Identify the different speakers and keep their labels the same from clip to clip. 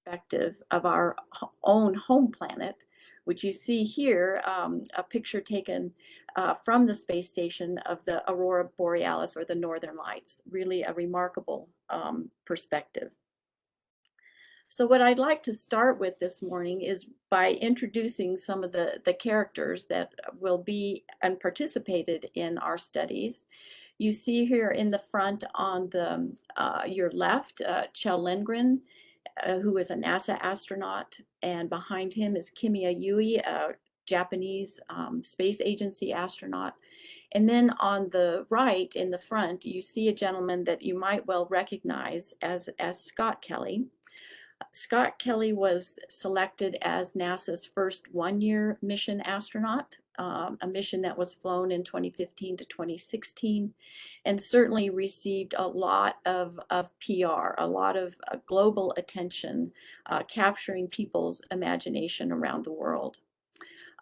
Speaker 1: perspective of our own home planet, which you see here, a picture taken from the space station of the aurora borealis, or the northern lights. Really a remarkable perspective. So what I'd like to start with this morning is by introducing some of the characters that will be and participated in our studies. You see here in the front on the your left, Kjell Lindgren, who is a NASA astronaut, and behind him is Kimiya Yui, a Japanese Space Agency astronaut. And then on the right in the front, you see a gentleman that you might well recognize as Scott Kelly. Scott Kelly was selected as NASA's first one-year mission astronaut, a mission that was flown in 2015 to 2016, and certainly received a lot of PR, a lot of global attention, capturing people's imagination around the world.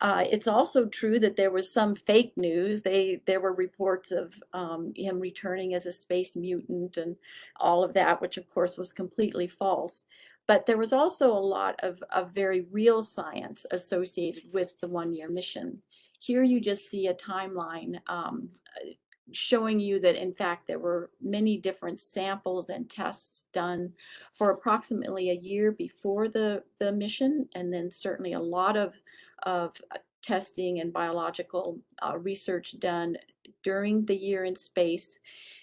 Speaker 1: It's also true that there was some fake news. There were reports of him returning as a space mutant and all of that, which of course was completely false. But there was also a lot of very real science associated with the one-year mission. Here you just see a timeline showing you that in fact there were many different samples and tests done for approximately a year before the mission, and then certainly a lot of testing and biological research done during the year in space.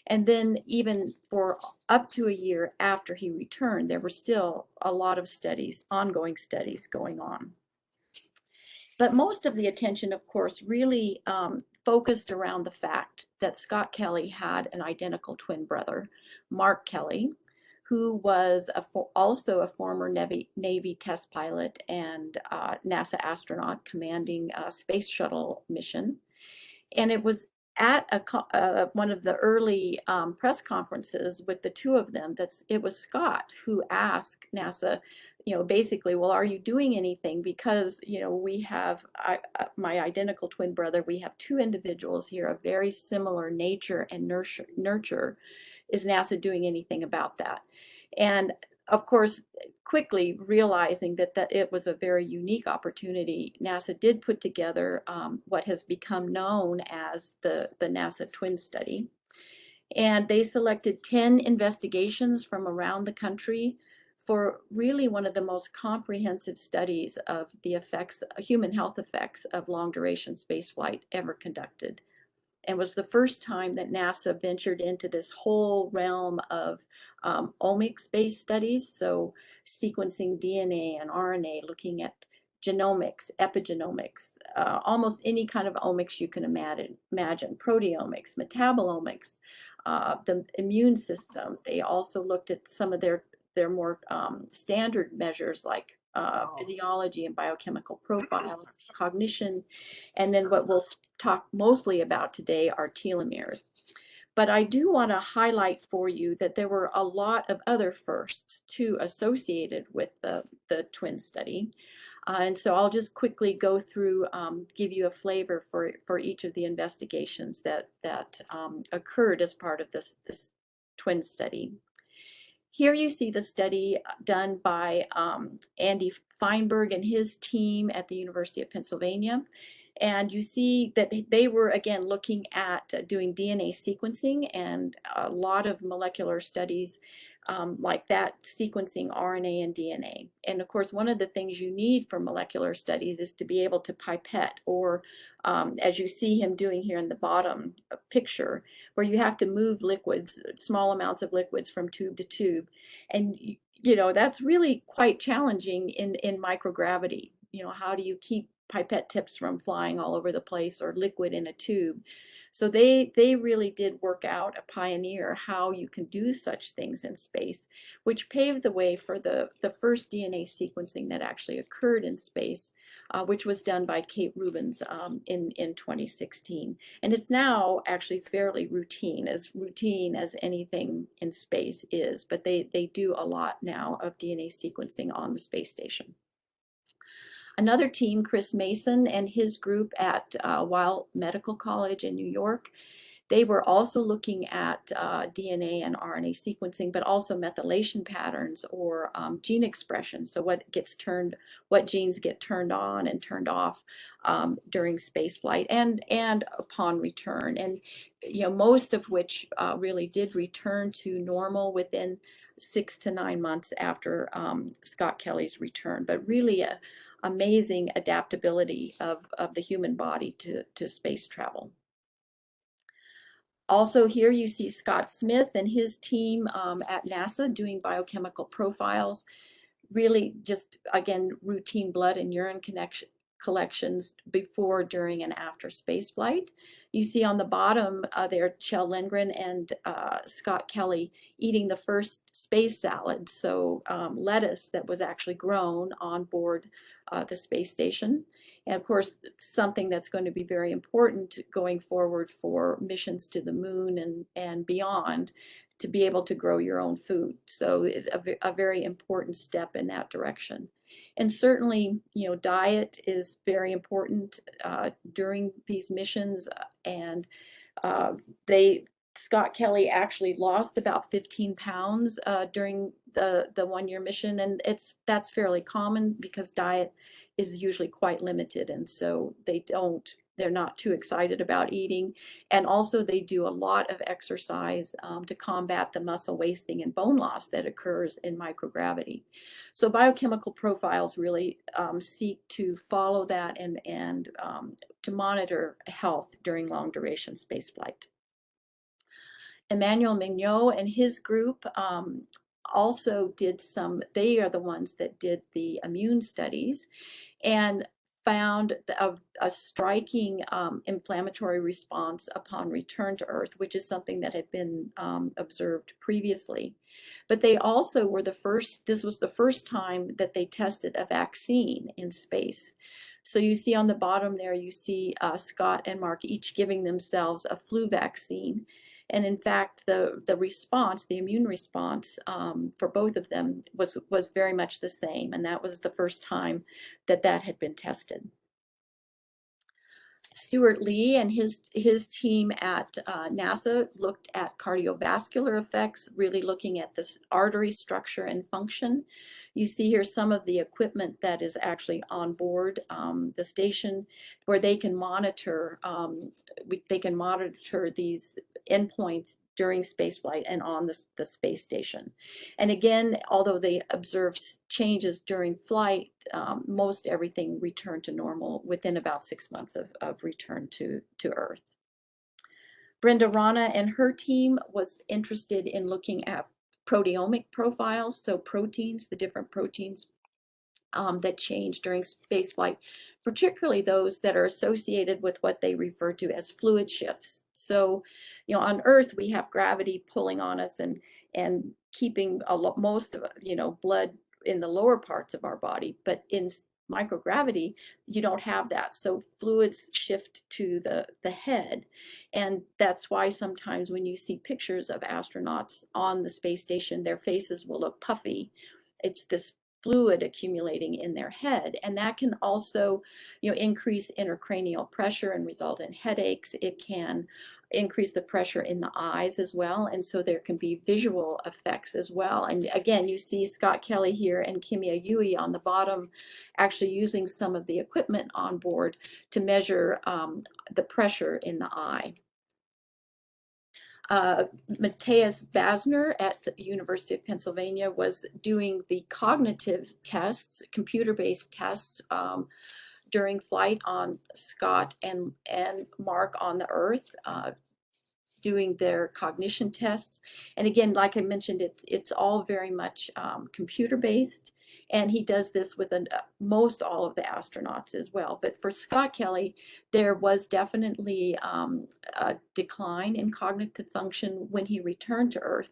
Speaker 1: And then even for up to a year after he returned, there were still a lot of studies, ongoing studies going on. But most of the attention, of course, really focused around the fact that Scott Kelly had an identical twin brother, Mark Kelly, who was also a former Navy test pilot and NASA astronaut commanding a space shuttle mission. And it was at one of the early press conferences with the two of them it was Scott who asked NASA, basically, well, are you doing anything? Because, we have my identical twin brother. We have two individuals here of very similar nature and nurture. Is NASA doing anything about that? And of course, quickly realizing that it was a very unique opportunity, NASA did put together what has become known as the NASA Twin Study. And they selected 10 investigations from around the country for really one of the most comprehensive studies of the human health effects of long-duration spaceflight ever conducted. And was the first time that NASA ventured into this whole realm of omics-based studies, so sequencing DNA and RNA, looking at genomics, epigenomics, almost any kind of omics you can imagine, proteomics, metabolomics, the immune system. They also looked at some of their more standard measures like physiology and biochemical profiles, cognition, and then what we'll talk mostly about today are telomeres. But I do want to highlight for you that there were a lot of other firsts too associated with the twin study. And so I'll just quickly go through, give you a flavor for each of the investigations that occurred as part of this twin study. Here you see the study done by Andy Feinberg and his team at the University of Pennsylvania. And you see that they were, again, looking at doing DNA sequencing and a lot of molecular studies like that, sequencing RNA and DNA. And of course, one of the things you need for molecular studies is to be able to pipette, or as you see him doing here in the bottom picture, where you have to move liquids, small amounts of liquids from tube to tube. And that's really quite challenging in microgravity. How do you keep pipette tips from flying all over the place, or liquid in a tube? So they really did work out, a pioneer, how you can do such things in space, which paved the way for the first DNA sequencing that actually occurred in space, which was done by Kate Rubins in 2016. And it's now actually fairly routine as anything in space is, but they do a lot now of DNA sequencing on the space station. Another team, Chris Mason and his group at Weill Medical College in New York, They were also looking at DNA and RNA sequencing, but also methylation patterns or gene expression. So what genes get turned on and turned off during space flight and upon return. And most of which really did return to normal within 6 to 9 months after Scott Kelly's return. But really a amazing adaptability of the human body to space travel. Also here you see Scott Smith and his team at NASA doing biochemical profiles, really just, again, routine blood and urine collections before, during, and after spaceflight. You see on the bottom there Kjell Lindgren and Scott Kelly eating the first space salad, so lettuce that was actually grown on board the space station. And of course, something that's going to be very important going forward for missions to the moon and beyond, to be able to grow your own food. So a very important step in that direction. And certainly, diet is very important during these missions. And uh, Scott Kelly actually lost about 15 pounds during the 1 year mission, and that's fairly common because diet is usually quite limited, and so they're not too excited about eating. And also they do a lot of exercise to combat the muscle wasting and bone loss that occurs in microgravity. So biochemical profiles really seek to follow that and to monitor health during long duration spaceflight. Emmanuel Mignot and his group also they are the ones that did the immune studies and found a striking inflammatory response upon return to Earth, which is something that had been observed previously. But they also were this was the first time that they tested a vaccine in space. So you see on the bottom there, you see Scott and Mark each giving themselves a flu vaccine. And in fact, the immune response for both of them was very much the same. And that was the first time that had been tested. Stuart Lee and his team at NASA looked at cardiovascular effects, really looking at this artery structure and function. You see here some of the equipment that is actually on board the station, where they can monitor these endpoints during spaceflight and on the space station. And again, although they observed changes during flight, most everything returned to normal within about 6 months of return to Earth. Brenda Rana and her team was interested in looking at proteomic profiles, so proteins, the different proteins that change during spaceflight, particularly those that are associated with what they refer to as fluid shifts. So, on Earth, we have gravity pulling on us and keeping most of blood in the lower parts of our body, but in microgravity, you don't have that. So fluids shift to the head. And that's why sometimes when you see pictures of astronauts on the space station, their faces will look puffy. It's this fluid accumulating in their head, and that can also increase intracranial pressure and result in headaches. It can increase the pressure in the eyes as well, and so there can be visual effects as well. And again, you see Scott Kelly here and Kimia Yui on the bottom actually using some of the equipment on board to measure the pressure in the eye. Matthias Basner at the University of Pennsylvania was doing the cognitive tests, computer-based tests during flight on Scott and Mark on the Earth, doing their cognition tests. And again, like I mentioned, it's all very much computer-based. And he does this with most all of the astronauts as well. But for Scott Kelly, there was definitely a decline in cognitive function when he returned to Earth.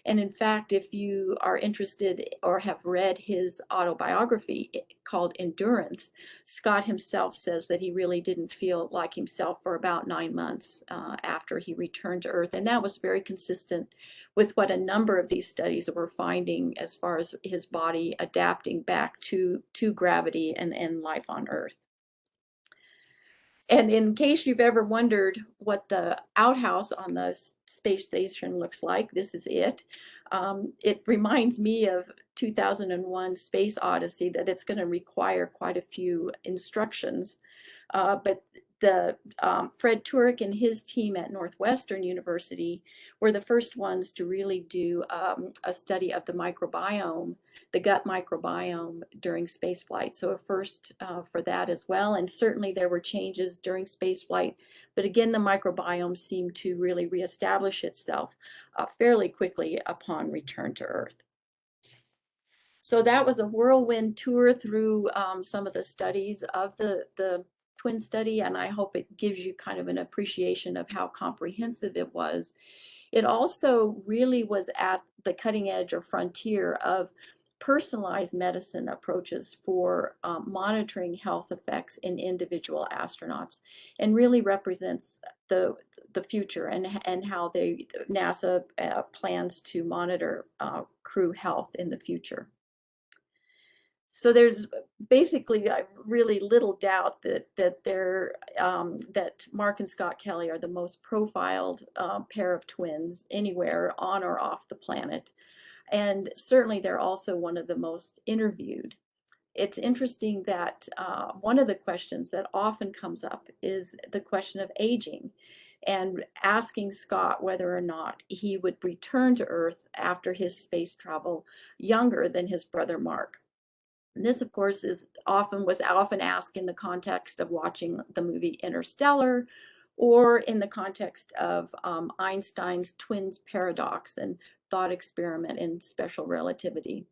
Speaker 1: And in fact, if you are interested or have read his autobiography called Endurance, Scott himself says that he really didn't feel like himself for about 9 months after he returned to Earth. And that was very consistent with what a number of these studies were finding as far as his body adapting back to gravity and life on Earth. And in case you've ever wondered what the outhouse on the space station looks like, this is it. It reminds me of 2001 Space Odyssey, that it's going to require quite a few instructions. But the Fred Turek and his team at Northwestern University were the first ones to really do a study of the microbiome, the gut microbiome during spaceflight. So a first for that as well. And certainly there were changes during spaceflight, but again, the microbiome seemed to really reestablish itself fairly quickly upon return to Earth. So that was a whirlwind tour through some of the studies of the twin study, and I hope it gives you kind of an appreciation of how comprehensive it was. It also really was at the cutting edge or frontier of personalized medicine approaches for monitoring health effects in individual astronauts, and really represents the future, and how NASA plans to monitor crew health in the future. So there's basically really little doubt that Mark and Scott Kelly are the most profiled pair of twins anywhere on or off the planet, and certainly they're also one of the most interviewed. It's interesting that one of the questions that often comes up is the question of aging, and asking Scott whether or not he would return to Earth after his space travel younger than his brother Mark. And this, of course, was often asked in the context of watching the movie Interstellar, or in the context of Einstein's twins paradox and thought experiment in special relativity.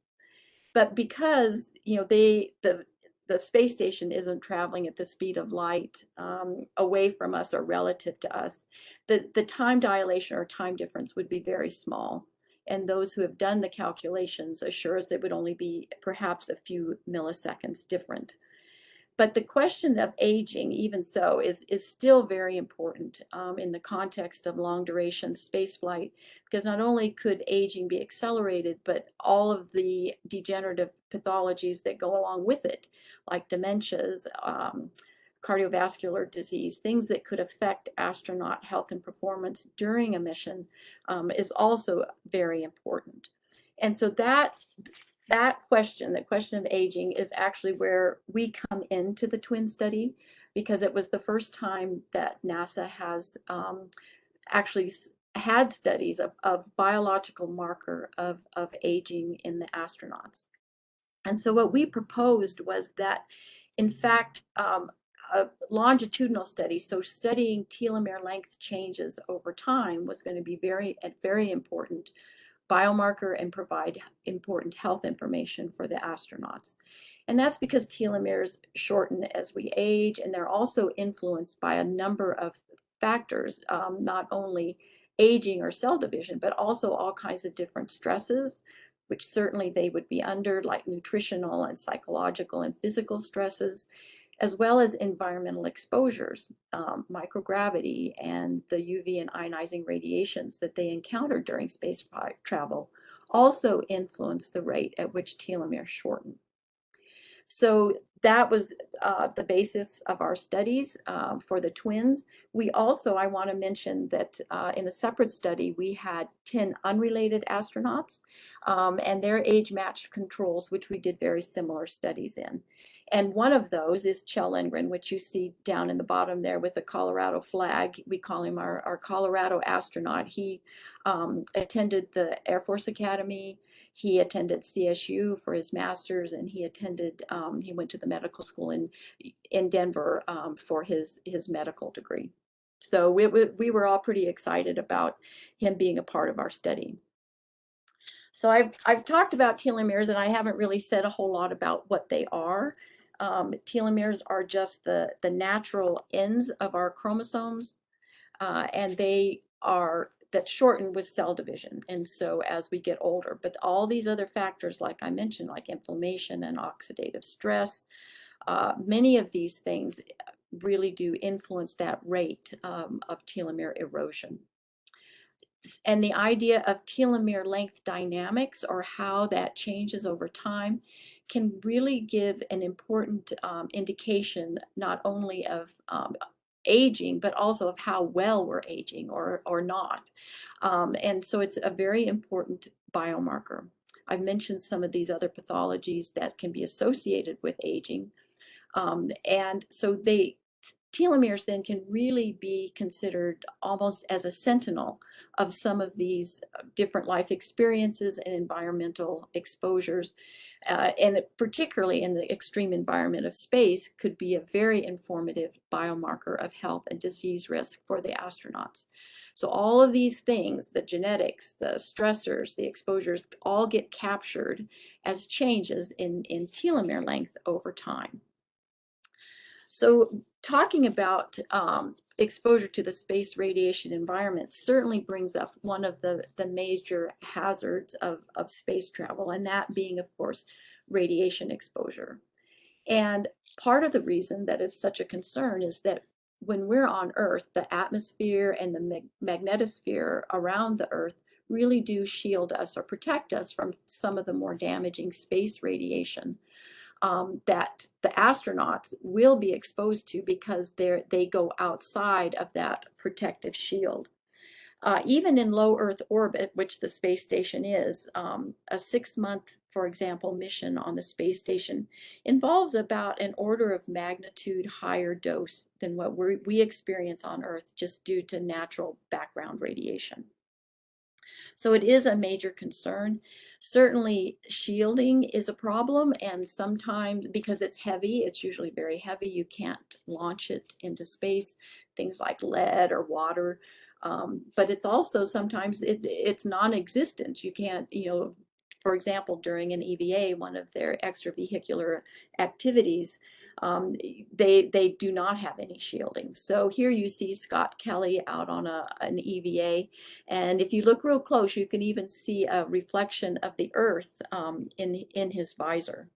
Speaker 1: But because the space station isn't traveling at the speed of light away from us or relative to us, the time dilation or time difference would be very small. And those who have done the calculations assure us it would only be perhaps a few milliseconds different. But the question of aging, even so, is still very important in the context of long duration spaceflight, because not only could aging be accelerated, but all of the degenerative pathologies that go along with it, like dementias, cardiovascular disease, things that could affect astronaut health and performance during a mission, is also very important. And so that question, the question of aging, is actually where we come into the twin study, because it was the first time that NASA has actually had studies of biological marker of aging in the astronauts. And so what we proposed was that, in fact, a longitudinal study, so studying telomere length changes over time, was going to be very important biomarker and provide important health information for the astronauts. And that's because telomeres shorten as we age, and they're also influenced by a number of factors, not only aging or cell division, but also all kinds of different stresses, which certainly they would be under, like nutritional and psychological and physical stresses, as well as environmental exposures, microgravity, and the UV and ionizing radiations that they encountered during space travel also influence the rate at which telomeres shorten. So that was the basis of our studies for the twins. We also, I want to mention that in a separate study, we had 10 unrelated astronauts and their age-matched controls, which we did very similar studies in. And one of those is Kjell Lindgren, which you see down in the bottom there with the Colorado flag. We call him our Colorado astronaut. He attended the Air Force Academy. He attended CSU for his master's, and he went to the medical school in Denver for his medical degree. So we were all pretty excited about him being a part of our study. So I've talked about telomeres, and I haven't really said a whole lot about what they are. Telomeres are just the natural ends of our chromosomes, and that shorten with cell division, and so as we get older. But all these other factors, like I mentioned, like inflammation and oxidative stress, many of these things really do influence that rate of telomere erosion. And the idea of telomere length dynamics, or how that changes over time, can really give an important indication not only of aging, but also of how well we're aging or not. And so it's a very important biomarker. I've mentioned some of these other pathologies that can be associated with aging. And so telomeres then can really be considered almost as a sentinel of some of these different life experiences and environmental exposures. And particularly in the extreme environment of space, could be a very informative biomarker of health and disease risk for the astronauts. So all of these things, the genetics, the stressors, the exposures, all get captured as changes in telomere length over time. So talking about exposure to the space radiation environment certainly brings up one of the major hazards of space travel, and that being, of course, radiation exposure. And part of the reason that it's such a concern is that when we're on Earth, the atmosphere and the magnetosphere around the Earth really do shield us or protect us from some of the more damaging space radiation that the astronauts will be exposed to because they go outside of that protective shield. Even in low Earth orbit, which the space station is, a 6-month, for example, mission on the space station involves about an order of magnitude higher dose than what we experience on Earth just due to natural background radiation. So it is a major concern. Certainly shielding is a problem, and sometimes because it's heavy, it's usually very heavy, you can't launch it into space, things like lead or water. But it's also sometimes it's non-existent. You can't, for example, during an EVA, one of their extravehicular activities, they do not have any shielding. So here you see Scott Kelly out on an EVA, and if you look real close, you can even see a reflection of the Earth in his visor.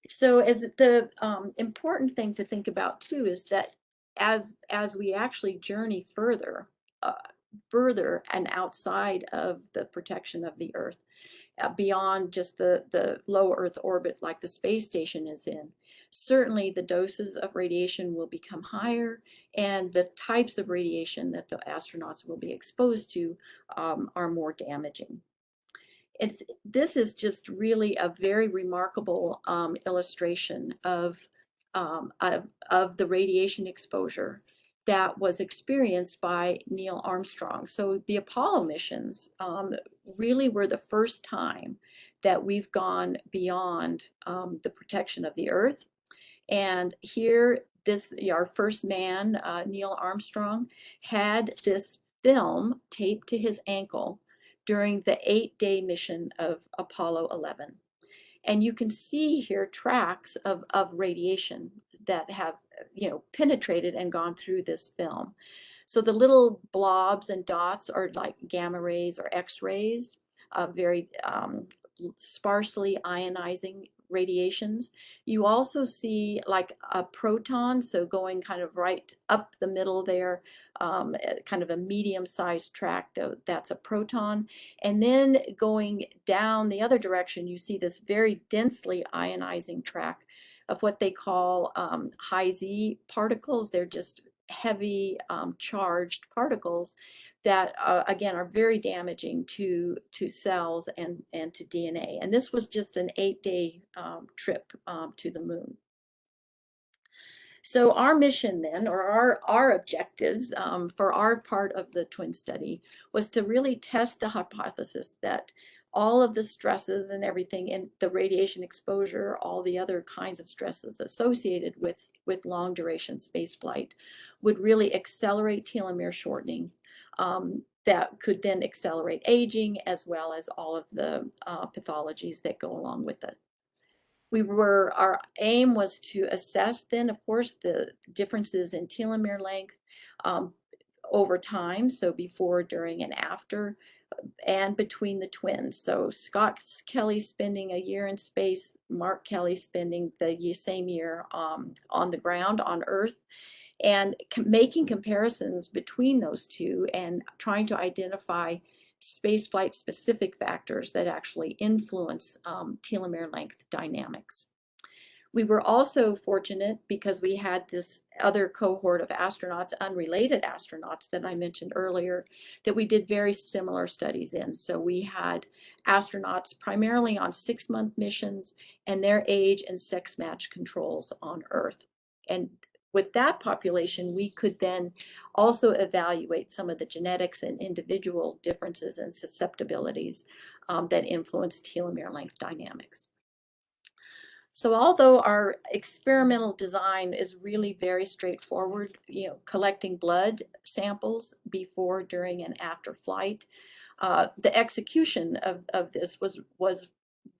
Speaker 1: So as the important thing to think about too is that as we actually journey further and outside of the protection of the Earth, beyond just the low Earth orbit like the space station is in, certainly the doses of radiation will become higher, and the types of radiation that the astronauts will be exposed to are more damaging. This is just really a very remarkable illustration of the radiation exposure that was experienced by Neil Armstrong. So the Apollo missions really were the first time that we've gone beyond the protection of the Earth. And here, our first man, Neil Armstrong, had this film taped to his ankle during the 8-day mission of Apollo 11. And you can see here tracks of radiation that have, penetrated and gone through this film. So the little blobs and dots are like gamma rays or X-rays, very sparsely ionizing radiations. You also see like a proton, so going kind of right up the middle there, kind of a medium-sized track, that's a proton. And then going down the other direction, you see this very densely ionizing track of what they call high Z particles. They're just heavy charged particles that again are very damaging to cells and to DNA. And this was just an 8-day trip to the moon. So our mission then, or our objectives for our part of the twin study, was to really test the hypothesis that all of the stresses and everything in the radiation exposure, all the other kinds of stresses associated with long duration space flight would really accelerate telomere shortening. That could then accelerate aging as well as all of the pathologies that go along with it. Our aim was to assess then, of course, the differences in telomere length over time, so before, during, and after, and between the twins. So Scott Kelly spending a year in space, Mark Kelly spending the same year on the ground on Earth, and making comparisons between those two and trying to identify spaceflight specific factors that actually influence telomere length dynamics. We were also fortunate because we had this other cohort of astronauts, unrelated astronauts that I mentioned earlier, that we did very similar studies in. So we had astronauts primarily on 6-month missions and their age and sex match controls on Earth. And with that population, we could then also evaluate some of the genetics and individual differences and susceptibilities that influence telomere length dynamics. So although our experimental design is really very straightforward, collecting blood samples before, during, and after flight, the execution of this was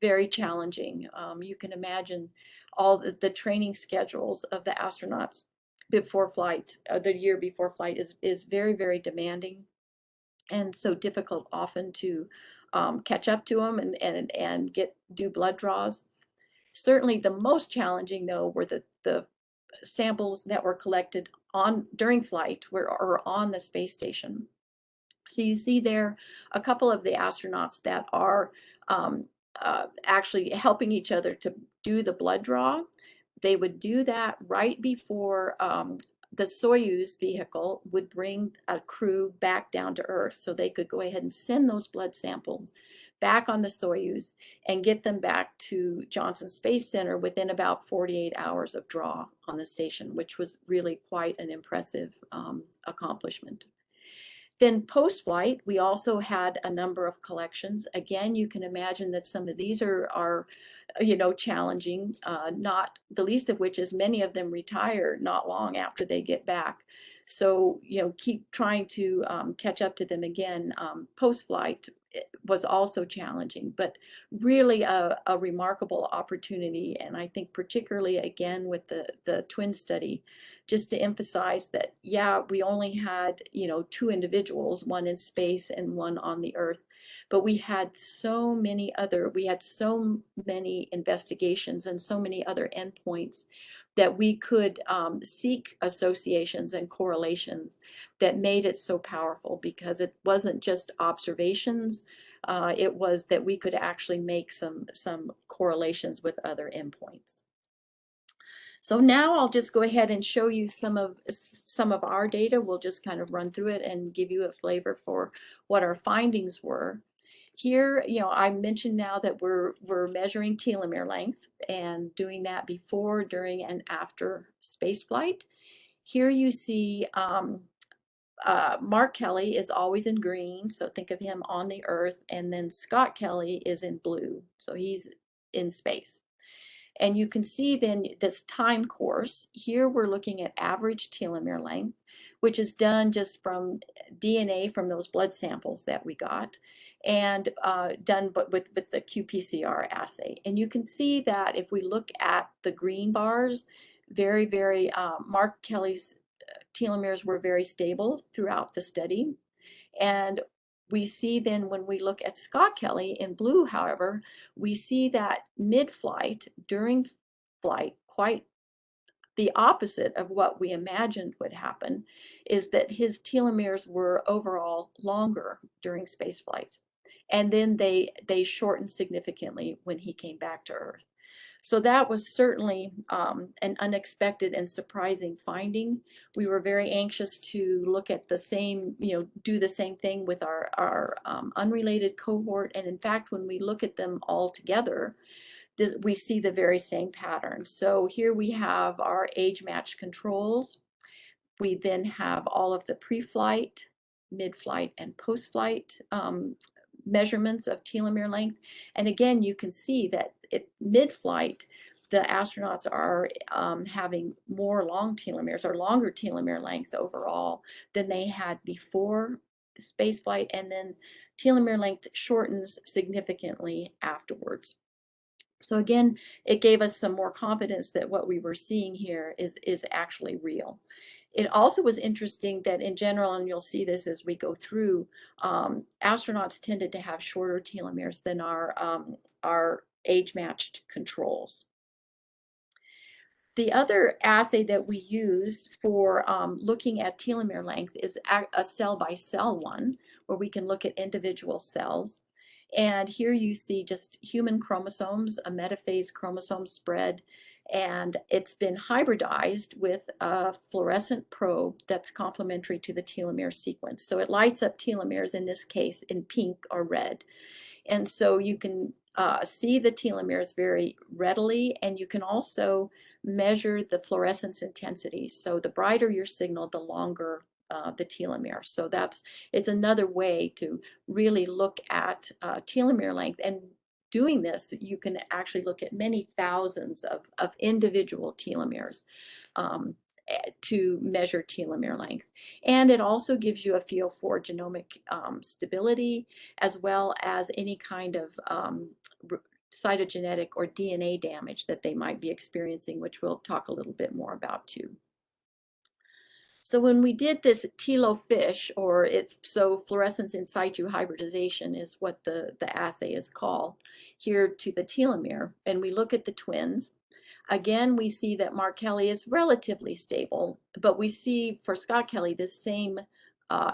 Speaker 1: very challenging. You can imagine all the training schedules of the astronauts before flight, the year before flight is very, very demanding and so difficult often to catch up to them and do blood draws. Certainly the most challenging, though, were the samples that were collected during flight or on the space station. So you see there a couple of the astronauts that are actually helping each other to do the blood draw. They would do that right before the Soyuz vehicle would bring a crew back down to Earth so they could go ahead and send those blood samples back on the Soyuz and get them back to Johnson Space Center within about 48 hours of draw on the station, which was really quite an impressive accomplishment. Then post-flight, we also had a number of collections. Again, you can imagine that some of these are challenging, not the least of which is many of them retire not long after they get back. So, keep trying to catch up to them again post-flight was also challenging, but really a remarkable opportunity. And I think particularly, again, with the twin study, just to emphasize that, yeah, we only had, 2 individuals, one in space and one on the Earth, but we had so many investigations and so many other endpoints that we could seek associations and correlations that made it so powerful, because it wasn't just observations, it was that we could actually make some correlations with other endpoints. So now I'll just go ahead and show you some of our data. We'll just kind of run through it and give you a flavor for what our findings were. Here, I mentioned now that we're measuring telomere length and doing that before, during, and after spaceflight. Here you see Mark Kelly is always in green, so think of him on the Earth, and then Scott Kelly is in blue, so he's in space. And you can see then this time course. Here we're looking at average telomere length, which is done just from DNA from those blood samples that we got, and done with the qPCR assay. And you can see that if we look at the green bars, very, very, Mark Kelly's telomeres were very stable throughout the study. And we see then when we look at Scott Kelly in blue, however, we see that mid-flight, during flight, quite the opposite of what we imagined would happen, is that his telomeres were overall longer during spaceflight. And then they shortened significantly when he came back to Earth. So that was certainly an unexpected and surprising finding. We were very anxious to look at the same, do the same thing with our unrelated cohort. And in fact, when we look at them all together, we see the very same pattern. So here we have our age-matched controls. We then have all of the pre-flight, mid-flight, and post-flight measurements of telomere length. And again, you can see that mid-flight, the astronauts are having more long telomeres or longer telomere length overall than they had before spaceflight, and then telomere length shortens significantly afterwards. So again, it gave us some more confidence that what we were seeing here is actually real. It also was interesting that in general, and you'll see this as we go through, astronauts tended to have shorter telomeres than our age-matched controls. The other assay that we used for looking at telomere length is a cell-by-cell one, where we can look at individual cells. And here you see just human chromosomes, a metaphase chromosome spread. And it's been hybridized with a fluorescent probe that's complementary to the telomere sequence. So it lights up telomeres, in this case, in pink or red. And so you can see the telomeres very readily, and you can also measure the fluorescence intensity. So the brighter your signal, the longer the telomere. So it's another way to really look at telomere length. And doing this, you can actually look at many thousands of individual telomeres um, to measure telomere length. And it also gives you a feel for genomic stability, as well as any kind of cytogenetic or DNA damage that they might be experiencing, which we'll talk a little bit more about too. So when we did this telo fish, so fluorescence in situ hybridization is what the assay is called, here to the telomere, and we look at the twins. Again, we see that Mark Kelly is relatively stable, but we see for Scott Kelly this same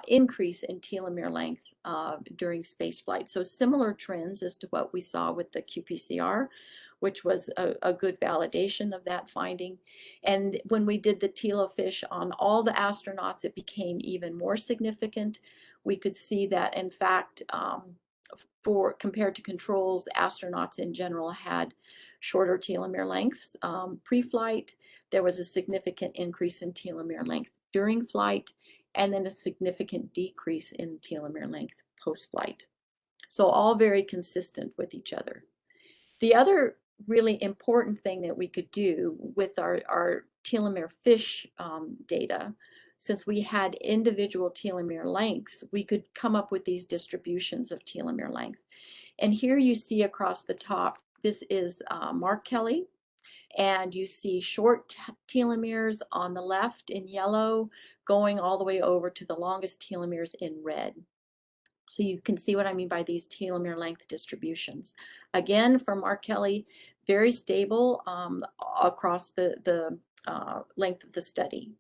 Speaker 1: increase in telomere length during spaceflight. So similar trends as to what we saw with the qPCR, which was a good validation of that finding. And when we did the telofish on all the astronauts, it became even more significant. We could see that, in fact, for compared to controls, astronauts in general had shorter telomere lengths. Pre-flight, there was a significant increase in telomere length during flight, and then a significant decrease in telomere length post-flight. So all very consistent with each other. The other really important thing that we could do with our telomere fish data, since we had individual telomere lengths, we could come up with these distributions of telomere length. And here you see across the top, this is Mark Kelly, and you see short telomeres on the left in yellow, going all the way over to the longest telomeres in red. So you can see what I mean by these telomere length distributions. Again, for Mark Kelly, very stable across the length of the study.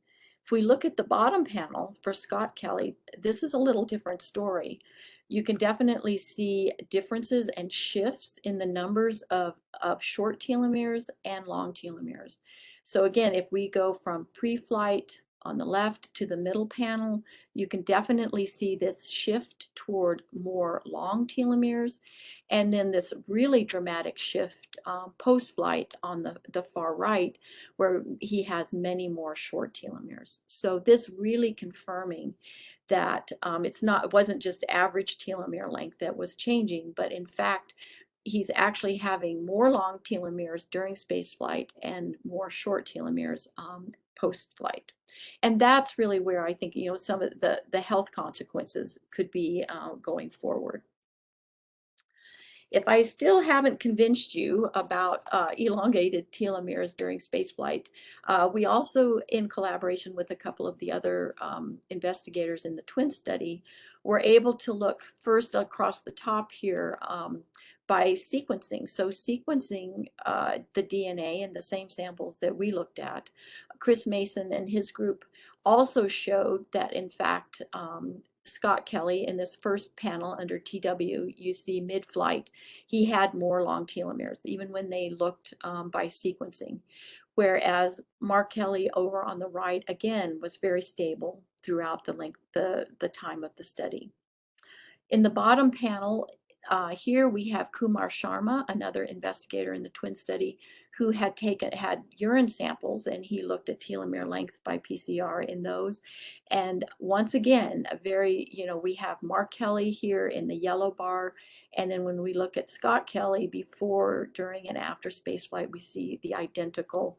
Speaker 1: If we look at the bottom panel for Scott Kelly, this is a little different story. You can definitely see differences and shifts in the numbers of short telomeres and long telomeres. So again, if we go from pre-flight on the left to the middle panel, you can definitely see this shift toward more long telomeres, and then this really dramatic shift post-flight on the far right, where he has many more short telomeres. So this really confirming that it wasn't just average telomere length that was changing, but in fact, he's actually having more long telomeres during spaceflight and more short telomeres post-flight. And that's really where I think, some of the health consequences could be going forward. If I still haven't convinced you about elongated telomeres during spaceflight, we also, in collaboration with a couple of the other investigators in the twin study, were able to look first across the top here by sequencing. So sequencing the DNA in the same samples that we looked at, Chris Mason and his group also showed that, in fact, Scott Kelly, in this first panel under TW, you see mid-flight, he had more long telomeres, even when they looked by sequencing. Whereas Mark Kelly over on the right, again, was very stable throughout the time of the study. In the bottom panel, here we have Kumar Sharma, another investigator in the twin study, who had urine samples, and he looked at telomere length by PCR in those. And once again, we have Mark Kelly here in the yellow bar. And then when we look at Scott Kelly before, during, and after spaceflight, we see the identical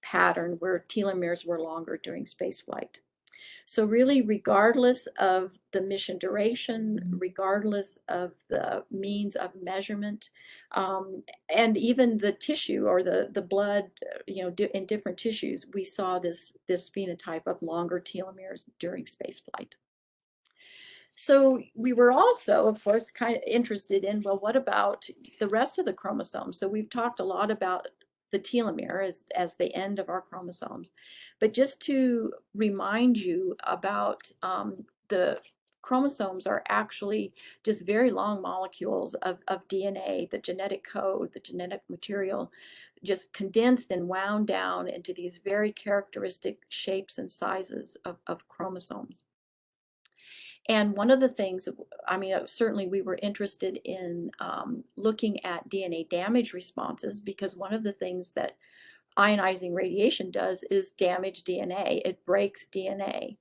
Speaker 1: pattern where telomeres were longer during spaceflight. So really, regardless of the mission duration, regardless of the means of measurement, and even the tissue or the blood, in different tissues, we saw this phenotype of longer telomeres during spaceflight. So we were also, of course, kind of interested in, well, what about the rest of the chromosomes? So we've talked a lot about the telomere as the end of our chromosomes. But just to remind you about the chromosomes are actually just very long molecules of DNA, the genetic code, the genetic material, just condensed and wound down into these very characteristic shapes and sizes of chromosomes. And one of the things, I mean, certainly we were interested in looking at DNA damage responses, because one of the things that ionizing radiation does is damage DNA. It breaks DNA.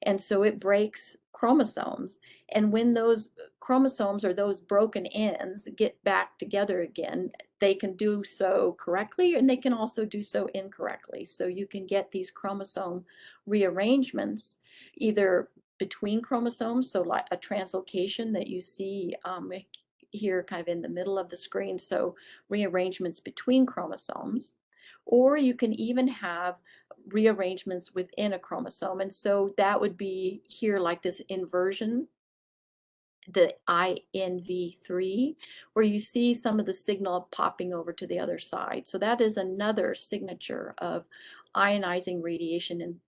Speaker 1: And so it breaks chromosomes. And when those chromosomes or those broken ends get back together again, they can do so correctly and they can also do so incorrectly. So you can get these chromosome rearrangements either between chromosomes, so like a translocation that you see here kind of in the middle of the screen, so rearrangements between chromosomes, or you can even have rearrangements within a chromosome. And so that would be here like this inversion, the INV3, where you see some of the signal popping over to the other side. So that is another signature of ionizing radiation and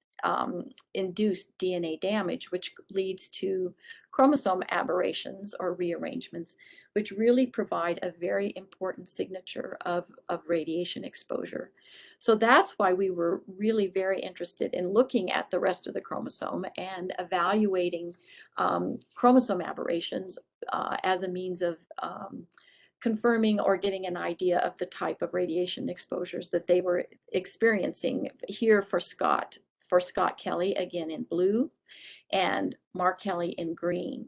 Speaker 1: induced DNA damage, which leads to chromosome aberrations or rearrangements, which really provide a very important signature of radiation exposure. So that's why we were really very interested in looking at the rest of the chromosome and evaluating chromosome aberrations as a means of confirming or getting an idea of the type of radiation exposures that they were experiencing here for Scott Kelly, again in blue, and Mark Kelly in green.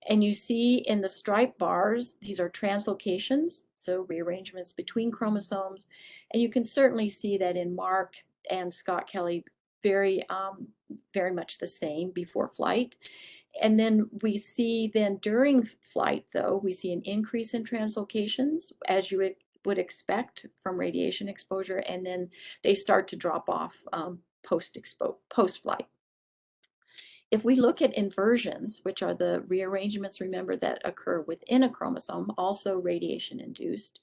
Speaker 1: And you see in the striped bars, these are translocations, so rearrangements between chromosomes. And you can certainly see that in Mark and Scott Kelly, very, very much the same before flight. And then we see then during flight, though, we see an increase in translocations, as you would expect from radiation exposure, and then they start to drop off post-flight. If we look at inversions, which are the rearrangements, remember, that occur within a chromosome, also radiation induced,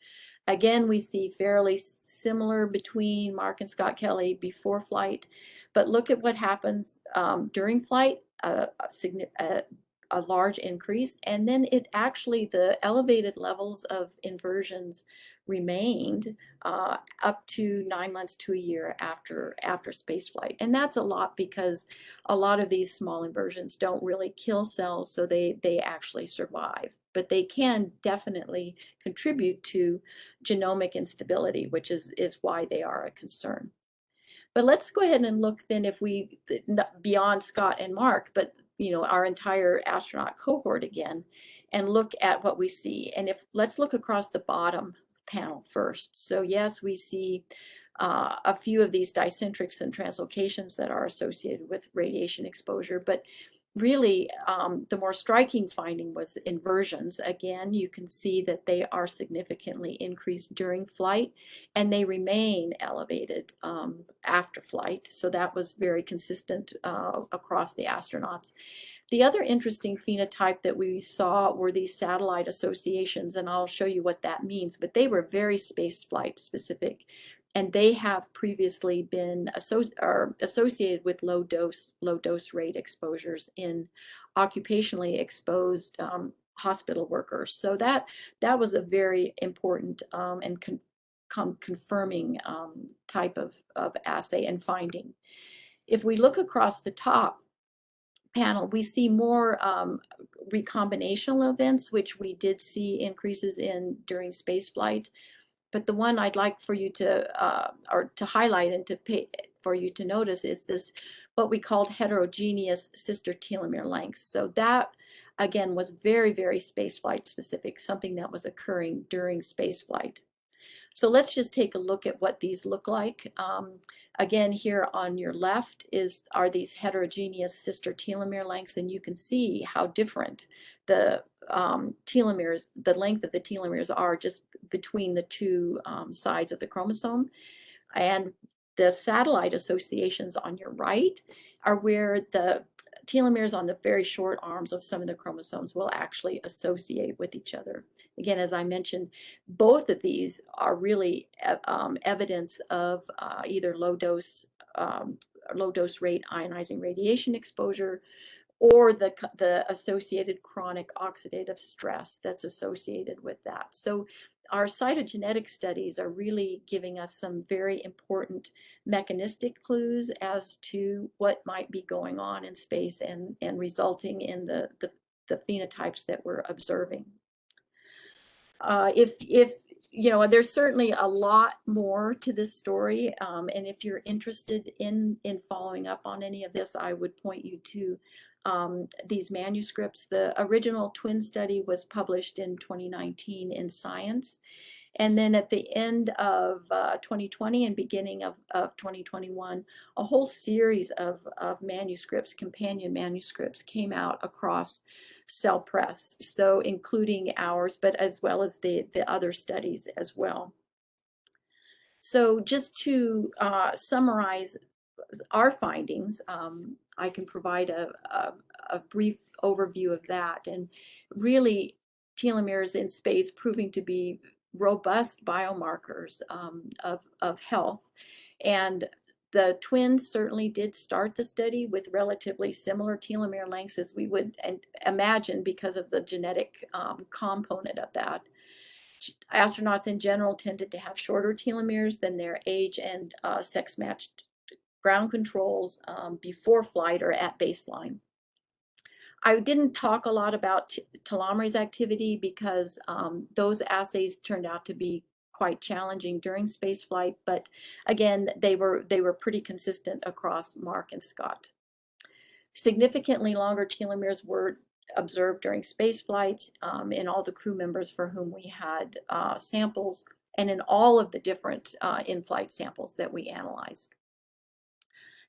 Speaker 1: again, we see fairly similar between Mark and Scott Kelly before flight, but look at what happens during flight, a large increase, and then it actually, the elevated levels of inversions remained up to 9 months to a year after space flight. And that's a lot because a lot of these small inversions don't really kill cells, so they actually survive. But they can definitely contribute to genomic instability, which is why they are a concern. But let's go ahead and look then, if we, beyond Scott and Mark, but our entire astronaut cohort again, and look at what we see. And let's look across the bottom panel first. So yes, we see a few of these dicentrics and translocations that are associated with radiation exposure, but really the more striking finding was inversions. Again, you can see that they are significantly increased during flight and they remain elevated after flight. So that was very consistent across the astronauts. The other interesting phenotype that we saw were these satellite associations, and I'll show you what that means, but they were very spaceflight specific, and they have previously been associated with low dose rate exposures in occupationally exposed hospital workers. So that was a very important and confirming type of assay and finding. If we look across the top panel, we see more recombinational events, which we did see increases in during space flight. But the one I'd like for you to highlight and for you to notice is this, what we called heterogeneous sister telomere lengths. So that again was very, very spaceflight specific, something that was occurring during spaceflight. So let's just take a look at what these look like. Again, here on your left are these heterogeneous sister telomere lengths, and you can see how different the telomeres, the length of the telomeres are just between the two sides of the chromosome. And the satellite associations on your right are where the telomeres on the very short arms of some of the chromosomes will actually associate with each other. Again, as I mentioned, both of these are really evidence of either low dose rate ionizing radiation exposure or the associated chronic oxidative stress that's associated with that. So our cytogenetic studies are really giving us some very important mechanistic clues as to what might be going on in space and resulting in the phenotypes that we're observing. If you know, there's certainly a lot more to this story, and if you're interested in following up on any of this, I would point you to these manuscripts. The original twin study was published in 2019 in Science. And then at the end of 2020 and beginning of 2021, a whole series of manuscripts, companion manuscripts, came out across Cell Press, so including ours, but as well as the other studies as well. So just to summarize our findings, I can provide a brief overview of that. And really, telomeres in space proving to be robust biomarkers of health. And the twins certainly did start the study with relatively similar telomere lengths as we would imagine because of the genetic component of that. Astronauts in general tended to have shorter telomeres than their age and sex-matched ground controls before flight or at baseline. I didn't talk a lot about telomerase activity because those assays turned out to be quite challenging during spaceflight, but again, they were pretty consistent across Mark and Scott. Significantly longer telomeres were observed during spaceflight in all the crew members for whom we had samples and in all of the different in-flight samples that we analyzed.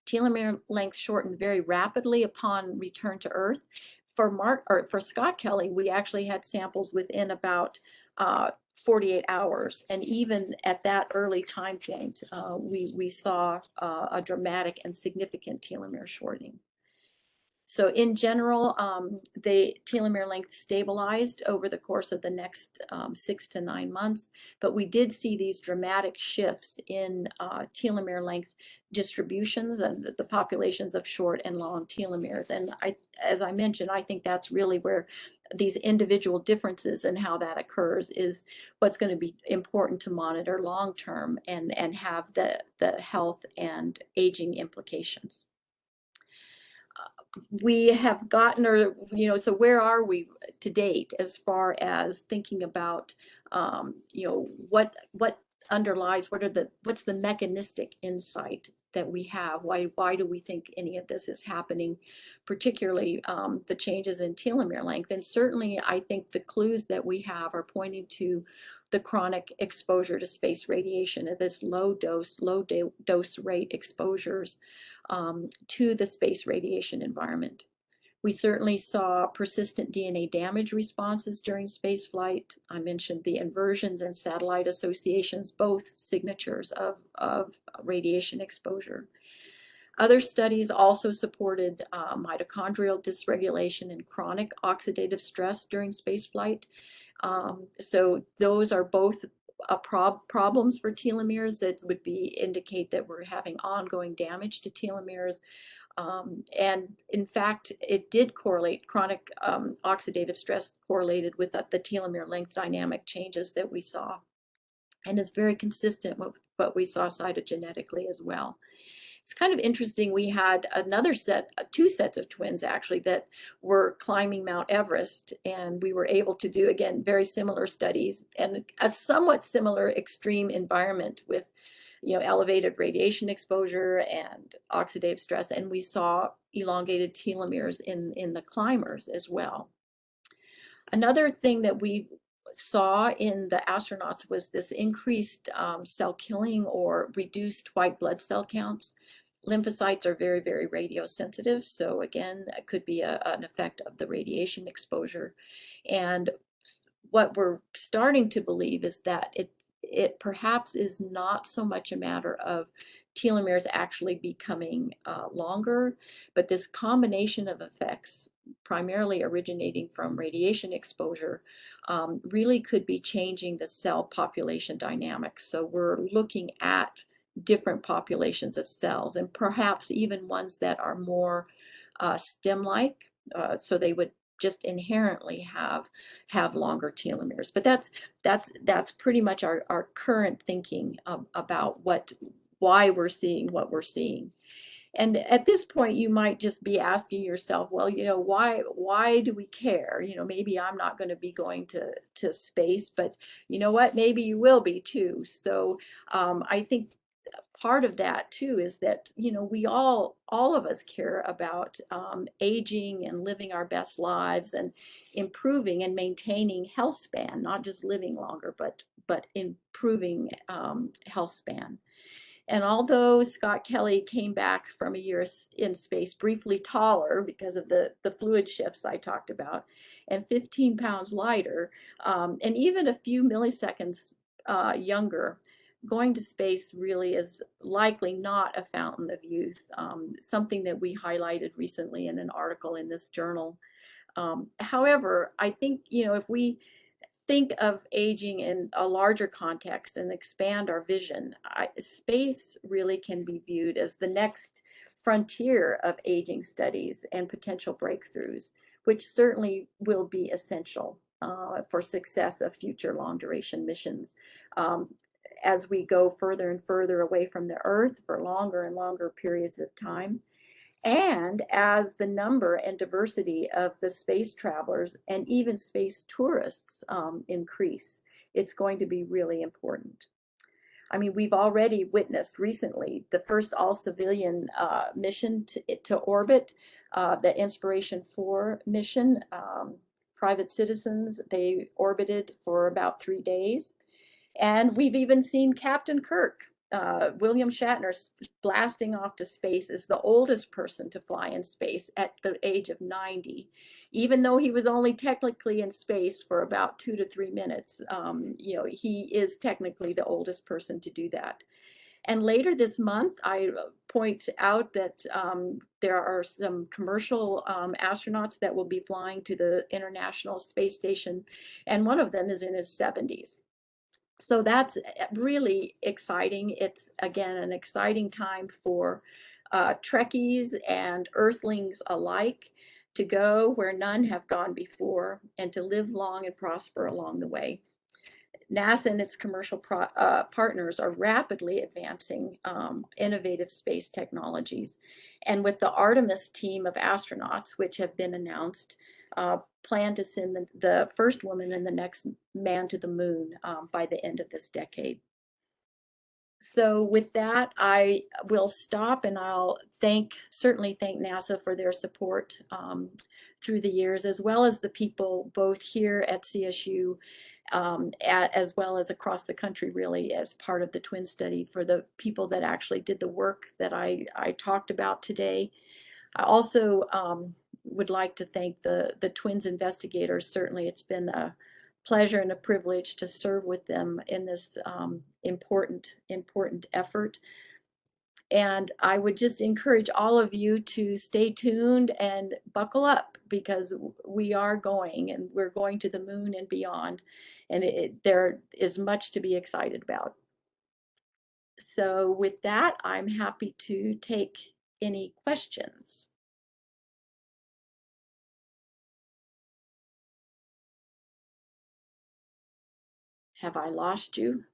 Speaker 1: Telomere length shortened very rapidly upon return to Earth. For Scott Kelly, we actually had samples within about 48 hours, and even at that early time point, we saw a dramatic and significant telomere shortening. So in general, the telomere length stabilized over the course of the next 6 to 9 months, but we did see these dramatic shifts in telomere length distributions and the populations of short and long telomeres. And as I mentioned, I think that's really where these individual differences and how that occurs is what's going to be important to monitor long term and have the health and aging implications. We have gotten, or so where are we to date as far as thinking about what underlies, what's the mechanistic insight that we have? Why do we think any of this is happening, particularly the changes in telomere length? And certainly I think the clues that we have are pointing to the chronic exposure to space radiation at this low dose rate exposures to the space radiation environment. We certainly saw persistent DNA damage responses during spaceflight. I mentioned the inversions and satellite associations, both signatures of radiation exposure. Other studies also supported mitochondrial dysregulation and chronic oxidative stress during spaceflight. So those are both problems for telomeres that would indicate that we're having ongoing damage to telomeres. And in fact, it did correlate, chronic oxidative stress correlated with the telomere length dynamic changes that we saw, and is very consistent with what we saw cytogenetically as well. It's kind of interesting. We had two sets of twins actually that were climbing Mount Everest, and we were able to do, again, very similar studies and a somewhat similar extreme environment with elevated radiation exposure and oxidative stress, and we saw elongated telomeres in the climbers as well. Another thing that we saw in the astronauts was this increased cell killing or reduced white blood cell counts. Lymphocytes are very, very radiosensitive, so again, it could be an effect of the radiation exposure. And what we're starting to believe is that it perhaps is not so much a matter of telomeres actually becoming longer, but this combination of effects, primarily originating from radiation exposure, really could be changing the cell population dynamics. So we're looking at different populations of cells, and perhaps even ones that are more stem-like, So they would just inherently have longer telomeres. But that's pretty much our current thinking about why we're seeing what we're seeing. And at this point, you might just be asking yourself, well, why do we care? Maybe I'm not going to be going to space, but you know what? Maybe you will be too. So I think part of that too is that we all of us care about aging and living our best lives and improving and maintaining health span, not just living longer, but improving health span. And although Scott Kelly came back from a year in space briefly taller because of the fluid shifts I talked about, and 15 pounds lighter, and even a few milliseconds younger, going to space really is likely not a fountain of youth, something that we highlighted recently in an article in this journal. However, I think, if we think of aging in a larger context and expand our vision, space really can be viewed as the next frontier of aging studies and potential breakthroughs, which certainly will be essential for success of future long duration missions. Um, as we go further and further away from the Earth for longer and longer periods of time, and as the number and diversity of the space travelers and even space tourists increase, it's going to be really important. I mean, we've already witnessed recently the first all-civilian mission to orbit, the Inspiration 4 mission. Private citizens, they orbited for about 3 days. And we've even seen Captain Kirk, William Shatner, blasting off to space as the oldest person to fly in space at the age of 90, even though he was only technically in space for about 2 to 3 minutes. He is technically the oldest person to do that. And later this month, I point out that there are some commercial astronauts that will be flying to the International Space Station, and one of them is in his 70s. So that's really exciting. It's, again, an exciting time for Trekkies and Earthlings alike to go where none have gone before and to live long and prosper along the way. NASA and its commercial partners are rapidly advancing innovative space technologies. And with the Artemis team of astronauts, which have been announced, plan to send the first woman and the next man to the moon by the end of this decade. So with that, I will stop, and I'll certainly thank NASA for their support through the years, as well as the people both here at CSU, as well as across the country, really, as part of the twin study, for the people that actually did the work that I talked about today. I also would like to thank the twins investigators. Certainly, it's been a pleasure and a privilege to serve with them in this important effort. And I would just encourage all of you to stay tuned and buckle up, because we are going, and we're going to the moon and beyond. And there is much to be excited about. So with that, I'm happy to take any questions. Have I lost you?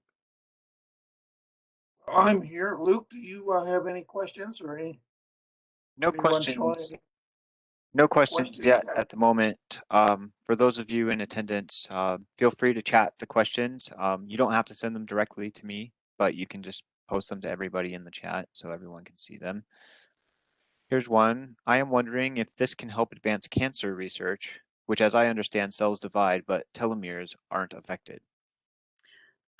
Speaker 2: I'm here. Luke, do you have any questions or
Speaker 3: No
Speaker 2: anyone
Speaker 3: questions.
Speaker 2: showing any
Speaker 3: No questions
Speaker 2: questions
Speaker 3: yet
Speaker 2: yet?
Speaker 3: at the moment. For those of you in attendance, feel free to chat the questions. You don't have to send them directly to me, but you can just post them to everybody in the chat so everyone can see them. Here's one. I am wondering if this can help advance cancer research, which, as I understand, cells divide, but telomeres aren't affected.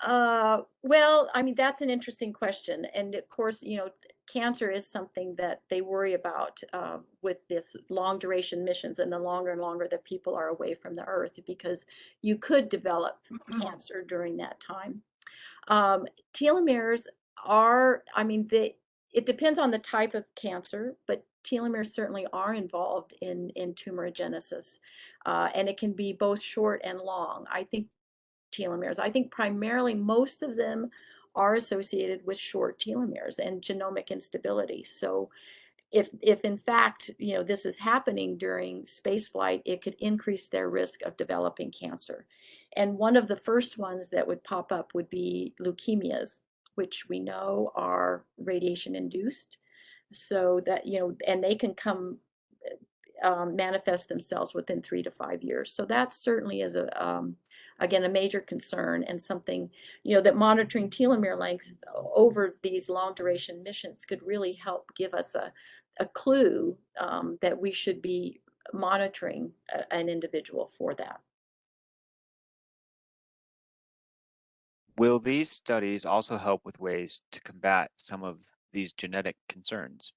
Speaker 1: Well, I mean, that's an interesting question. And of course, cancer is something that they worry about with this long duration missions, and the longer and longer that people are away from the Earth, because you could develop cancer during that time. Telomeres are, I mean, it depends on the type of cancer, but telomeres certainly are involved in tumorigenesis. And it can be both short and long. I think primarily most of them are associated with short telomeres and genomic instability. So if in fact, this is happening during space flight, it could increase their risk of developing cancer. And one of the first ones that would pop up would be leukemias, which we know are radiation induced. So that, and they can come manifest themselves within 3 to 5 years. So that certainly is again, a major concern, and something, that monitoring telomere length over these long duration missions could really help give us a clue that we should be monitoring an individual for that.
Speaker 3: Will these studies also help with ways to combat some of these genetic concerns?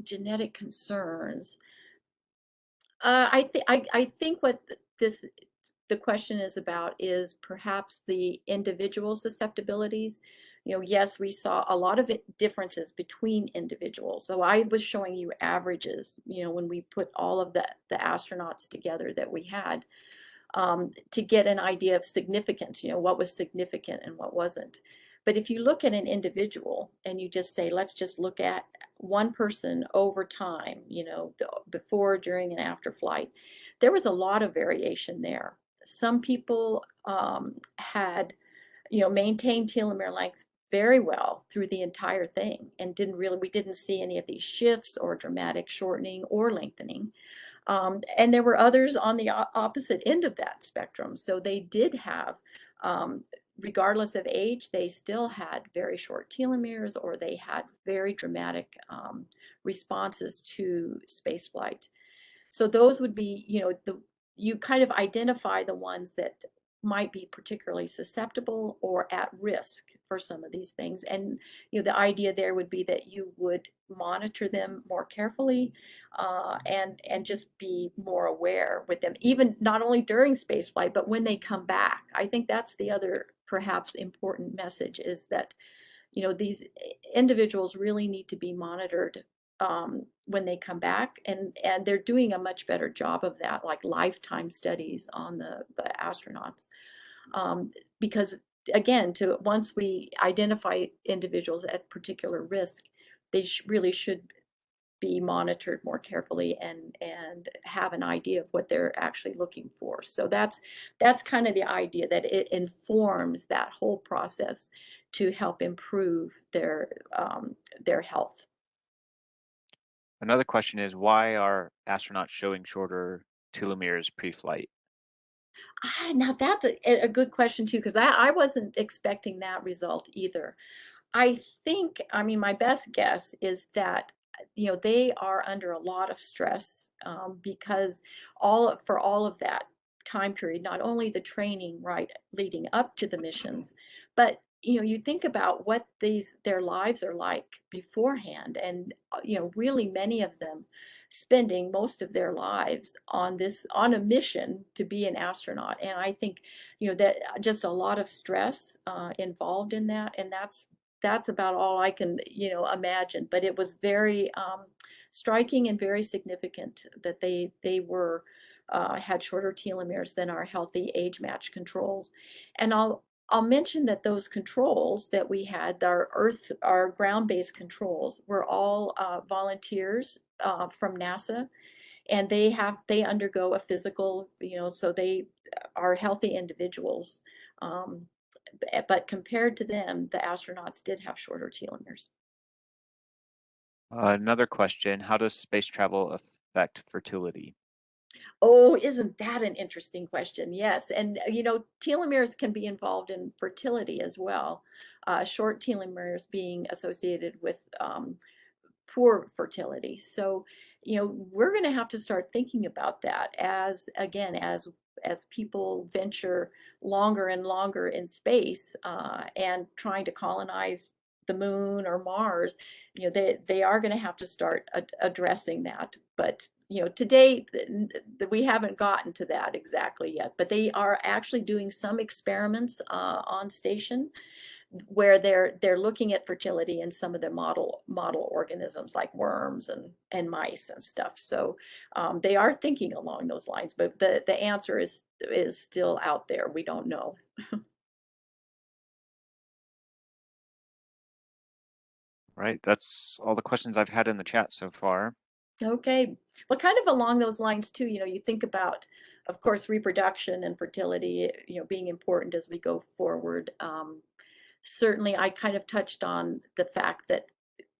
Speaker 1: Genetic concerns. I think what the question is about is perhaps the individual susceptibilities. Yes, we saw a lot of differences between individuals. So I was showing you averages, when we put all of the astronauts together that we had, to get an idea of significance, what was significant and what wasn't. But if you look at an individual and you just say, let's just look at one person over time, before, during, and after flight, there was a lot of variation there. Some people had, maintained telomere length very well through the entire thing, and we didn't see any of these shifts or dramatic shortening or lengthening. And there were others on the opposite end of that spectrum. So they did have, regardless of age, they still had very short telomeres, or they had very dramatic responses to spaceflight. So those would be, you kind of identify the ones that might be particularly susceptible or at risk for some of these things. And, the idea there would be that you would monitor them more carefully, and just be more aware with them, even not only during spaceflight, but when they come back. I think that's the other perhaps important message, is that, these individuals really need to be monitored when they come back, and they're doing a much better job of that, like lifetime studies on the astronauts, because again, once we identify individuals at particular risk, they really should be monitored more carefully, and have an idea of what they're actually looking for. So that's kind of the idea, that it informs that whole process to help improve their health.
Speaker 3: Another question is, why are astronauts showing shorter telomeres pre-flight?
Speaker 1: Now that's a good question too, because I wasn't expecting that result either. I think, I mean, my best guess is that, they are under a lot of stress, because for all of that time period, not only the training, right, leading up to the missions, but, you think about what their lives are like beforehand, and, really many of them spending most of their lives on a mission to be an astronaut. And I think, that just a lot of stress involved in that, and that's about all I can, imagine. But it was very striking and very significant that they were had shorter telomeres than our healthy age-matched controls. And I'll mention that those controls that we had, our ground-based controls, were all volunteers from NASA, and they undergo a physical, so they are healthy individuals. Um, but compared to them, the astronauts did have shorter telomeres.
Speaker 3: Another question, how does space travel affect fertility?
Speaker 1: Oh, isn't that an interesting question? Yes. And, telomeres can be involved in fertility as well. Short telomeres being associated with poor fertility. So, we're going to have to start thinking about that, as again, as people venture longer and longer in space, and trying to colonize the moon or Mars. They are going to have to start addressing that. But, today we haven't gotten to that exactly yet. But they are actually doing some experiments on station, where they're looking at fertility in some of the model organisms, like worms and mice and stuff. So they are thinking along those lines, but the answer is still out there. We don't know.
Speaker 3: Right, that's all the questions I've had in the chat so far.
Speaker 1: Okay. Well, kind of along those lines too, you think about, of course, reproduction and fertility, being important as we go forward. Certainly, I kind of touched on the fact that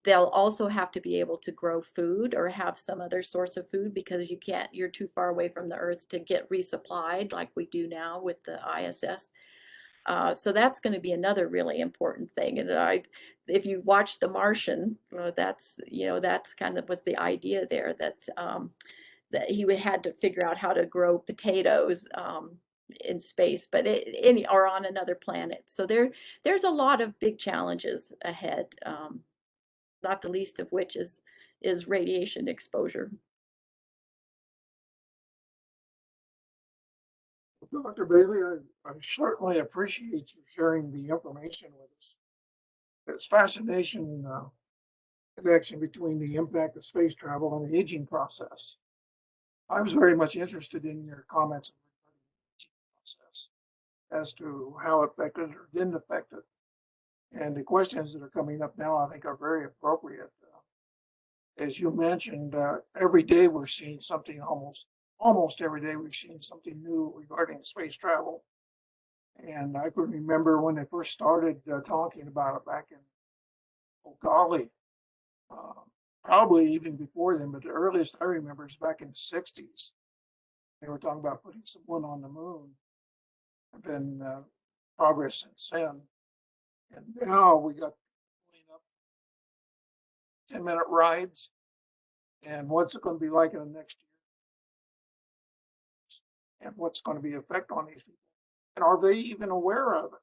Speaker 1: they'll also have to be able to grow food or have some other source of food because you're too far away from the earth to get resupplied like we do now with the ISS. So that's going to be another really important thing. And if you watch The Martian, that's kind of was the idea there that he had to figure out how to grow potatoes in space, but or on another planet. So there's a lot of big challenges ahead, not the least of which is radiation exposure.
Speaker 2: Dr. Bailey, I certainly appreciate you sharing the information with us. It's fascination connection between the impact of space travel and the aging process. I was very much interested in your comments on the aging process as to how it affected or didn't affect it. And the questions that are coming up now, I think, are very appropriate. As you mentioned, every day we're seeing something almost every day we've seen something new regarding space travel. And I can remember when they first started talking about it back in, oh golly, uh, probably even before then, but the earliest I remember is back in the 60s. They were talking about putting someone on the moon. And then progress since then. And now we got 10-minute rides. And what's it going to be like in the next year? And what's going to be the effect on these people? And are they even aware of it?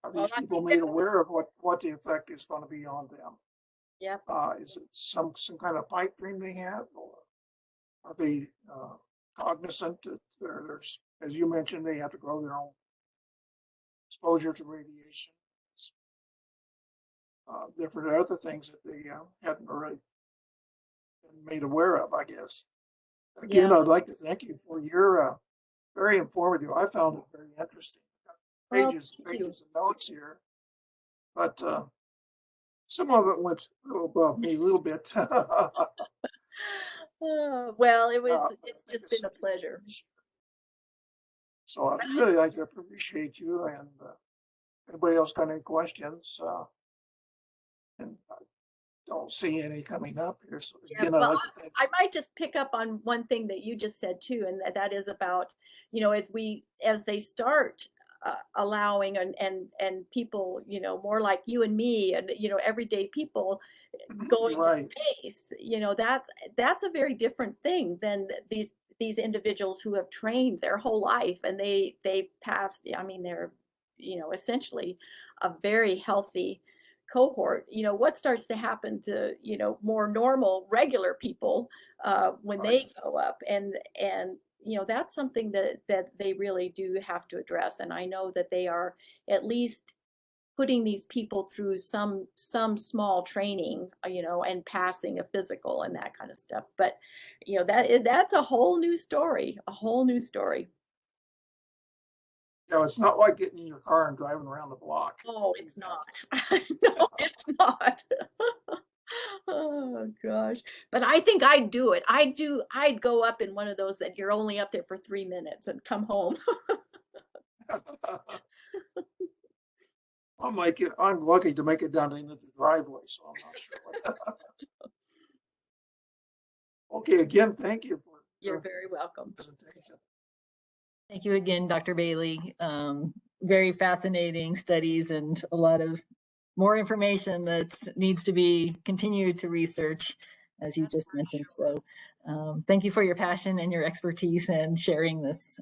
Speaker 2: Are
Speaker 1: Well,
Speaker 2: these
Speaker 1: I
Speaker 2: people
Speaker 1: think
Speaker 2: made aware of what the effect is going to be on them?
Speaker 1: yeah.
Speaker 2: Is it some kind of pipe dream they have, or are they cognizant that there's, as you mentioned, they have to grow their own exposure to radiation, different other things that they hadn't already been made aware of, I guess. Again,
Speaker 1: Yeah.
Speaker 2: I'd like to thank you for your very informative. I found it very interesting.
Speaker 1: Well,
Speaker 2: Pages and
Speaker 1: thank you.
Speaker 2: pages of notes here, but some of it went a little above me a little bit.
Speaker 1: Well,
Speaker 2: But I
Speaker 1: it's
Speaker 2: think
Speaker 1: just
Speaker 2: it's
Speaker 1: been a
Speaker 2: something to
Speaker 1: pleasure.
Speaker 2: appreciate. So I'd really like to appreciate you, and anybody else got any questions? And I don't see any coming up here. So
Speaker 1: Yeah,
Speaker 2: again, I'd
Speaker 1: well,
Speaker 2: like to thank
Speaker 1: I might just pick up on one thing that you just said too, and that is about, as they start allowing and people, more like you and me and, everyday people
Speaker 2: you.
Speaker 1: going to
Speaker 2: Right.
Speaker 1: space, that's a very different thing than these individuals who have trained their whole life and they passed, I mean, they're, essentially a very healthy cohort. What starts to happen to, more normal, regular people when they
Speaker 2: Right.
Speaker 1: go up, and that's something that they really do have to address. And I know that they are at least putting these people through some small training, and passing a physical and that kind of stuff. But that's a whole new story, a whole new story.
Speaker 2: Yeah, it's not like getting in your car and driving around the block.
Speaker 1: Oh,
Speaker 2: Do
Speaker 1: it's
Speaker 2: that.
Speaker 1: not. No, it's not. Oh gosh. But I think I'd do it. I'd go up in one of those that you're only up there for 3 minutes and come home.
Speaker 2: I'm lucky to make it down into the driveway, so I'm not sure. Okay, again, thank you for
Speaker 1: You're
Speaker 2: your
Speaker 1: very welcome.
Speaker 2: presentation.
Speaker 4: Thank you again, Dr. Bailey. Very fascinating studies and a lot of more information that needs to be continued to research, as you just mentioned. So thank you for your passion and your expertise and sharing this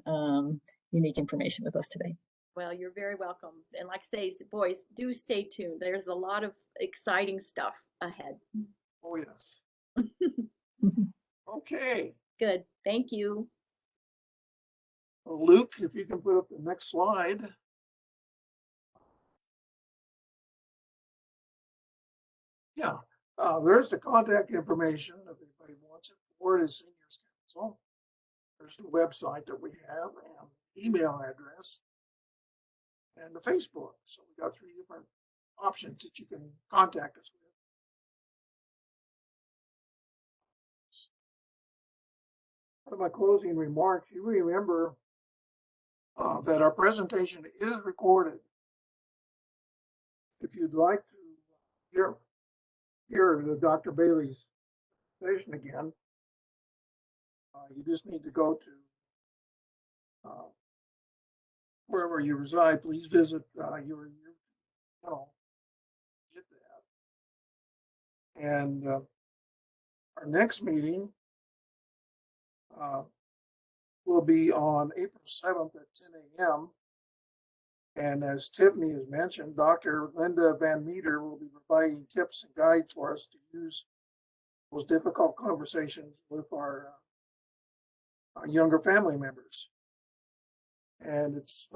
Speaker 4: unique information with us today.
Speaker 1: Well, you're very welcome. And like I say, boys, do stay tuned. There's a lot of exciting stuff ahead.
Speaker 2: Oh, yes. Okay.
Speaker 1: Good. Thank you.
Speaker 2: Well, Luke, if you can put up the next slide. Yeah, there's the contact information if anybody wants it. Word is Seniors Council. There's the website that we have and email address and the Facebook. So we got 3 different options that you can contact us with. one of my closing remarks, you remember that our presentation is recorded. If you'd like to hear Dr. Bailey's presentation again, you just need to go to wherever you reside. Please visit your channel, get that. And our next meeting will be on April 7th at 10 a.m. And as Tiffany has mentioned, Dr. Linda Van Meter will be providing tips and guides for us to use those difficult conversations with our younger family members. And it's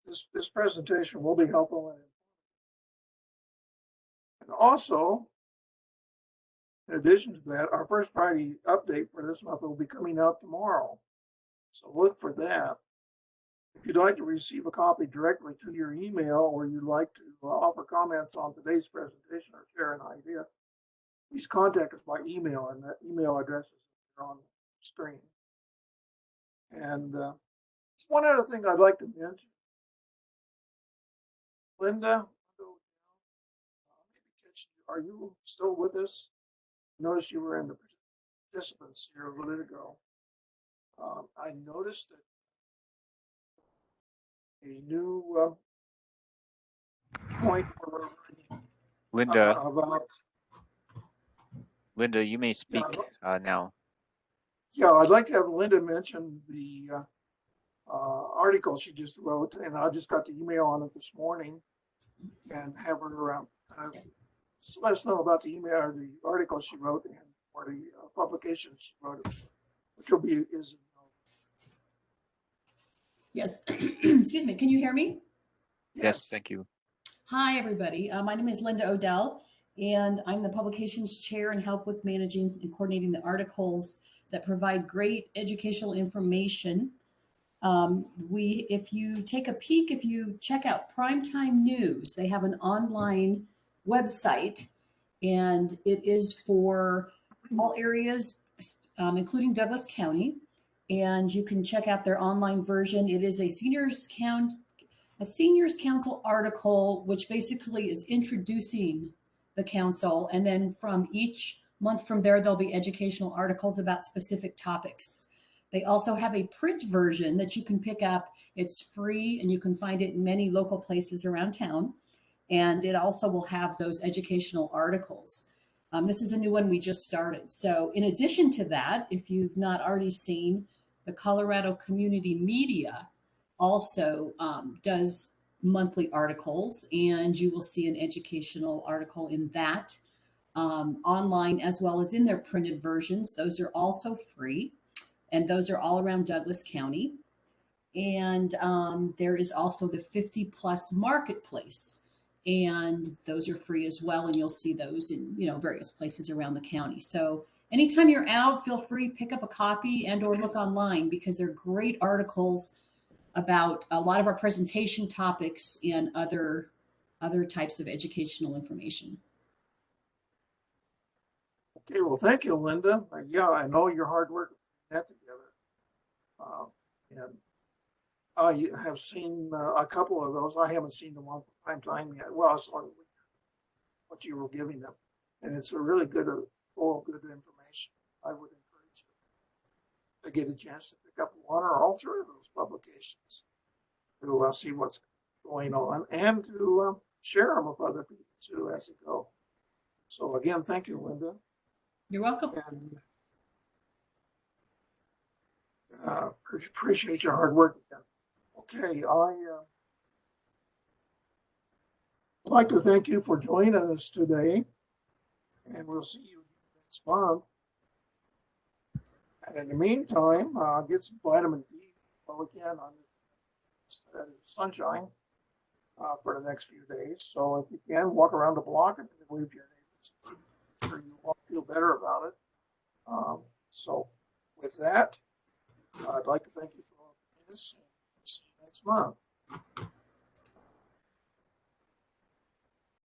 Speaker 2: this presentation will be helpful. And also, in addition to that, our First Friday update for this month will be coming out tomorrow. So look for that. If you'd like to receive a copy directly to your email, or you'd like to offer comments on today's presentation or share an idea, please contact us by email, and that email address is on the screen. And just one other thing I'd like to mention. Linda, are you still with us? Notice you were in the participants here a little ago. I noticed that a new point for
Speaker 3: Linda,
Speaker 2: about
Speaker 3: Linda, you may speak now.
Speaker 2: Yeah, I'd like to have Linda mention the article she just wrote, and I just got the email on it this morning, and have her just let us know about the email or the article she wrote and or the publication she wrote, which will be
Speaker 5: Yes. Excuse me. Can you hear me?
Speaker 3: Yes, thank you.
Speaker 5: Hi, everybody. My name is Linda Odell, and I'm the publications chair and help with managing and coordinating the articles that provide great educational information. If you take a peek, if you check out Primetime News, they have an online website, and it is for all areas, including Douglas County. And you can check out their online version. It is a seniors council article, which basically is introducing the council. And then from each month from there, there'll be educational articles about specific topics. They also have a print version that you can pick up. It's free, and you can find it in many local places around town. And it also will have those educational articles. This is a new one we just started. So in addition to that, if you've not already seen, the Colorado Community Media also does monthly articles, and you will see an educational article in that online as well as in their printed versions. Those are also free, and those are all around Douglas County. And there is also the 50 Plus Marketplace, and those are free as well, and you'll see those in various places around the county. So anytime you're out, feel free, pick up a copy and or look online, because they're great articles about a lot of our presentation topics and other types of educational information.
Speaker 2: Okay, well, thank you, Linda. Yeah, I know your hard work putting that together. And I have seen a couple of those. I haven't seen them on prime time yet. Well, I saw what you were giving them, and it's a really good information. I would encourage you to get a chance to pick up one or all three of those publications to see what's going on, and to share them with other people too as they go. So again, thank you, Linda.
Speaker 5: You're welcome.
Speaker 2: And appreciate your hard work again. Okay, I'd like to thank you for joining us today, and we'll see you next month. And in the meantime, get some vitamin D while we can on the sunshine for the next few days. So if you can, walk around the block and wave to your neighbors. I'm sure you will feel better about it. So with that, I'd like to thank you for this. See you next month.